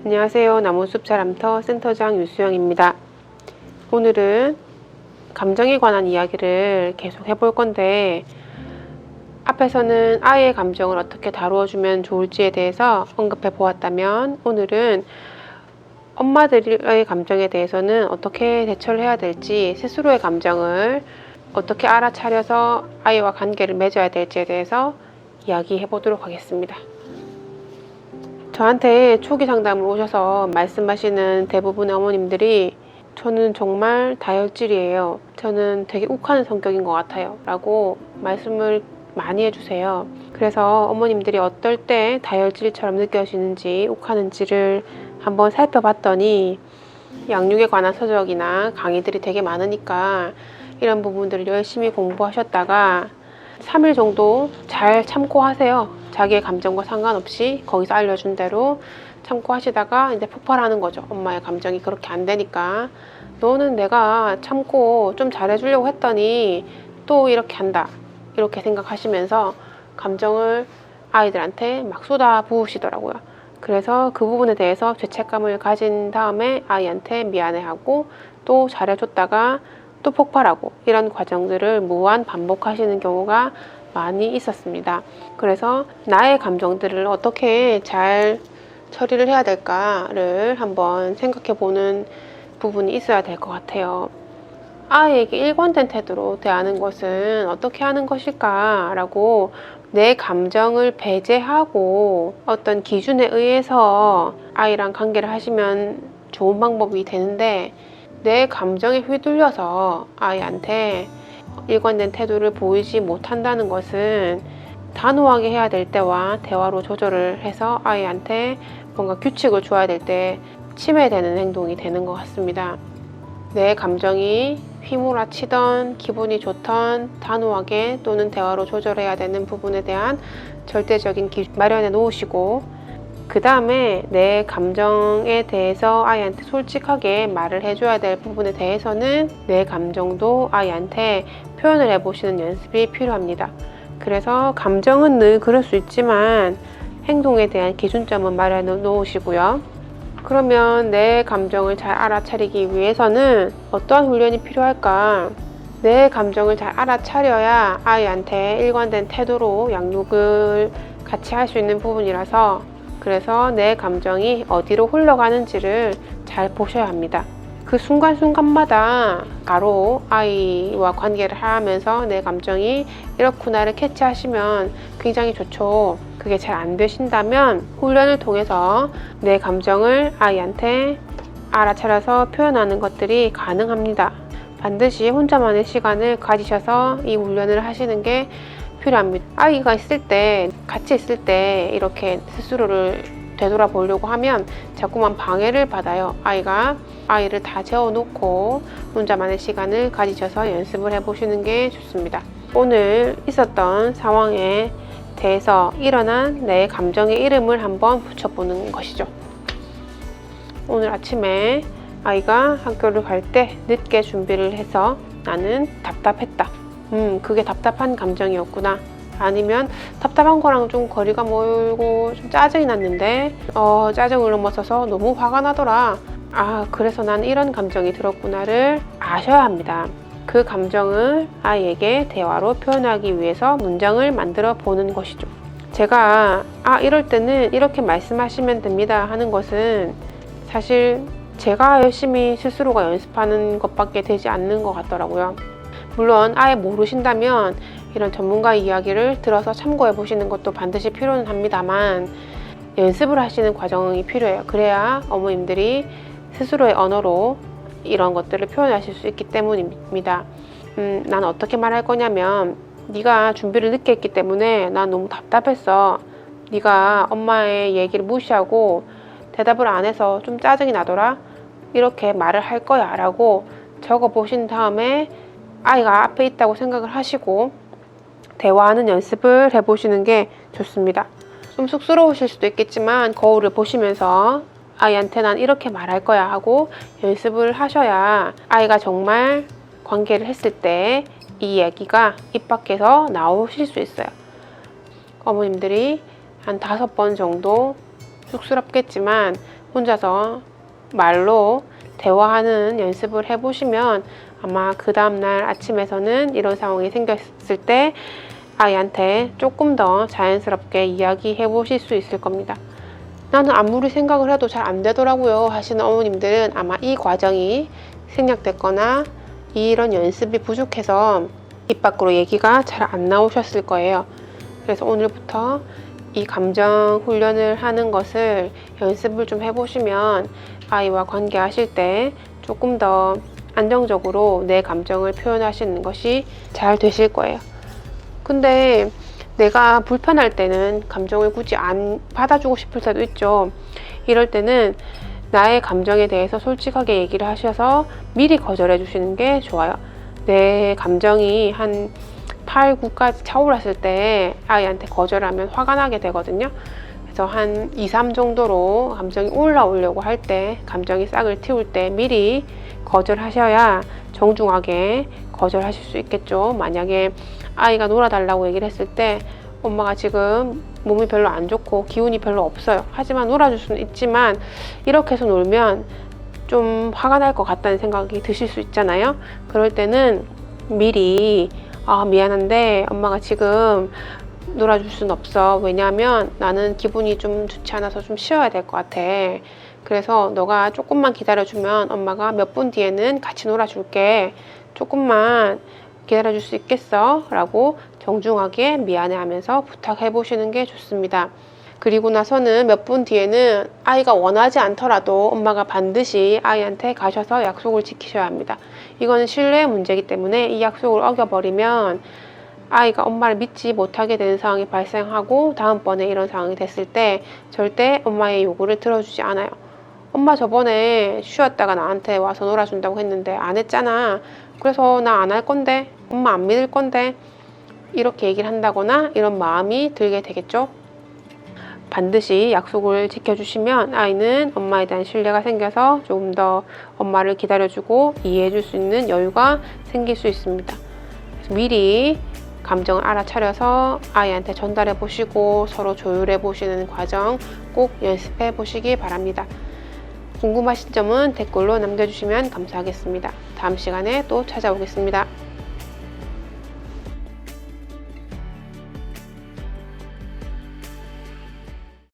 안녕하세요. 나무숲 사람터 센터장 유수영입니다. 오늘은 감정에 관한 이야기를 계속 해볼 건데, 앞에서는 아이의 감정을 어떻게 다루어주면 좋을지에 대해서 언급해 보았다면, 오늘은 엄마들의 감정에 대해서는 어떻게 대처를 해야 될지, 스스로의 감정을 어떻게 알아차려서 아이와 관계를 맺어야 될지에 대해서 이야기해 보도록 하겠습니다. 저한테 초기 상담을 오셔서 말씀하시는 대부분의 어머님들이 저는 정말 다혈질이에요. 저는 되게 욱하는 성격인 것 같아요. 라고 말씀을 많이 해주세요. 그래서 어머님들이 어떨 때 다혈질처럼 느껴지는지 욱하는지를 한번 살펴봤더니 양육에 관한 서적이나 강의들이 되게 많으니까 이런 부분들을 열심히 공부하셨다가 3일 정도 잘 참고 하세요. 자기의 감정과 상관없이 거기서 알려준 대로 참고 하시다가 이제 폭발하는 거죠. 엄마의 감정이 그렇게 안 되니까. 너는 내가 참고 좀 잘해주려고 했더니 또 이렇게 한다. 이렇게 생각하시면서 감정을 아이들한테 막 쏟아 부으시더라고요. 그래서 그 부분에 대해서 죄책감을 가진 다음에 아이한테 미안해하고 또 잘해줬다가 또 폭발하고 이런 과정들을 무한 반복하시는 경우가 많이 있었습니다. 그래서 나의 감정들을 어떻게 잘 처리를 해야 될까를 한번 생각해 보는 부분이 있어야 될 것 같아요. 아이에게 일관된 태도로 대하는 것은 어떻게 하는 것일까 라고 내 감정을 배제하고 어떤 기준에 의해서 아이랑 관계를 하시면 좋은 방법이 되는데, 내 감정에 휘둘려서 아이한테 일관된 태도를 보이지 못한다는 것은 단호하게 해야 될 때와 대화로 조절을 해서 아이한테 뭔가 규칙을 줘야 될 때 침해되는 행동이 되는 것 같습니다. 내 감정이 휘몰아치던 기분이 좋던 단호하게 또는 대화로 조절해야 되는 부분에 대한 절대적인 기준 마련해 놓으시고, 그 다음에 내 감정에 대해서 아이한테 솔직하게 말을 해줘야 될 부분에 대해서는 내 감정도 아이한테 표현을 해보시는 연습이 필요합니다. 그래서 감정은 늘 그럴 수 있지만 행동에 대한 기준점은 마련해 놓으시고요. 그러면 내 감정을 잘 알아차리기 위해서는 어떠한 훈련이 필요할까? 내 감정을 잘 알아차려야 아이한테 일관된 태도로 양육을 같이 할 수 있는 부분이라서, 그래서 내 감정이 어디로 흘러가는지를 잘 보셔야 합니다. 그 순간순간마다 바로 아이와 관계를 하면서 내 감정이 이렇구나를 캐치하시면 굉장히 좋죠. 그게 잘 안 되신다면 훈련을 통해서 내 감정을 아이한테 알아차려서 표현하는 것들이 가능합니다. 반드시 혼자만의 시간을 가지셔서 이 훈련을 하시는 게 필요합니다. 아이가 있을 때, 같이 있을 때 이렇게 스스로를 되돌아보려고 하면 자꾸만 방해를 받아요. 아이를 다 재워놓고 혼자만의 시간을 가지셔서 연습을 해보시는 게 좋습니다. 오늘 있었던 상황에 대해서 일어난 내 감정의 이름을 한번 붙여보는 것이죠. 오늘 아침에 아이가 학교를 갈 때 늦게 준비를 해서 나는 답답했다. 그게 답답한 감정이었구나. 아니면 답답한 거랑 좀 거리가 멀고 좀 짜증이 났는데 짜증을 넘어서서 너무 화가 나더라. 그래서 나는 이런 감정이 들었구나를 아셔야 합니다. 그 감정을 아이에게 대화로 표현하기 위해서 문장을 만들어 보는 것이죠. 제가 이럴 때는 이렇게 말씀하시면 됩니다 하는 것은 사실 제가 열심히 스스로가 연습하는 것밖에 되지 않는 것 같더라고요. 물론 아예 모르신다면 이런 전문가 이야기를 들어서 참고해 보시는 것도 반드시 필요는 합니다만, 연습을 하시는 과정이 필요해요. 그래야 어머님들이 스스로의 언어로 이런 것들을 표현하실 수 있기 때문입니다. 난 어떻게 말할 거냐면, 네가 준비를 늦게 했기 때문에 난 너무 답답했어. 네가 엄마의 얘기를 무시하고 대답을 안 해서 좀 짜증이 나더라. 이렇게 말을 할 거야 라고 적어 보신 다음에 아이가 앞에 있다고 생각을 하시고 대화하는 연습을 해보시는 게 좋습니다. 좀 쑥스러우실 수도 있겠지만 거울을 보시면서 아이한테 난 이렇게 말할 거야 하고 연습을 하셔야 아이가 정말 관계를 했을 때 이 얘기가 입 밖에서 나오실 수 있어요. 어머님들이 한 5번 정도 쑥스럽겠지만 혼자서 말로 대화하는 연습을 해보시면 아마 그 다음날 아침에서는 이런 상황이 생겼을 때 아이한테 조금 더 자연스럽게 이야기해 보실 수 있을 겁니다. 나는 아무리 생각을 해도 잘 안 되더라고요 하시는 어머님들은 아마 이 과정이 생략됐거나 이런 연습이 부족해서 입 밖으로 얘기가 잘 안 나오셨을 거예요. 그래서 오늘부터 이 감정 훈련을 하는 것을 연습을 좀 해보시면 아이와 관계하실 때 조금 더 안정적으로 내 감정을 표현하시는 것이 잘 되실 거예요. 근데 내가 불편할 때는 감정을 굳이 안 받아주고 싶을 때도 있죠. 이럴 때는 나의 감정에 대해서 솔직하게 얘기를 하셔서 미리 거절해 주시는 게 좋아요. 내 감정이 한 8, 9까지 차올랐을 때 아이한테 거절하면 화가 나게 되거든요. 그래서 한 2, 3 정도로 감정이 올라오려고 할 때, 감정이 싹을 틔울 때 미리 거절하셔야 정중하게 거절하실 수 있겠죠. 만약에 아이가 놀아달라고 얘기를 했을 때 엄마가 지금 몸이 별로 안 좋고 기운이 별로 없어요. 하지만 놀아줄 수는 있지만 이렇게 해서 놀면 좀 화가 날 것 같다는 생각이 드실 수 있잖아요. 그럴 때는 미리 미안한데 엄마가 지금 놀아줄 수는 없어. 왜냐하면 나는 기분이 좀 좋지 않아서 좀 쉬어야 될 것 같아. 그래서 너가 조금만 기다려주면 엄마가 몇 분 뒤에는 같이 놀아줄게. 조금만 기다려줄 수 있겠어? 라고 정중하게 미안해하면서 부탁해 보시는 게 좋습니다. 그리고 나서는 몇 분 뒤에는 아이가 원하지 않더라도 엄마가 반드시 아이한테 가셔서 약속을 지키셔야 합니다. 이거는 신뢰의 문제이기 때문에 이 약속을 어겨버리면 아이가 엄마를 믿지 못하게 되는 상황이 발생하고 다음번에 이런 상황이 됐을 때 절대 엄마의 요구를 들어주지 않아요. 엄마 저번에 쉬었다가 나한테 와서 놀아준다고 했는데 안 했잖아. 그래서 나 안 할 건데, 엄마 안 믿을 건데, 이렇게 얘기를 한다거나 이런 마음이 들게 되겠죠. 반드시 약속을 지켜주시면 아이는 엄마에 대한 신뢰가 생겨서 조금 더 엄마를 기다려주고 이해해줄 수 있는 여유가 생길 수 있습니다. 그래서 미리 감정을 알아차려서 아이한테 전달해 보시고 서로 조율해 보시는 과정 꼭 연습해 보시기 바랍니다. 궁금하신 점은 댓글로 남겨주시면 감사하겠습니다. 다음 시간에 또 찾아오겠습니다.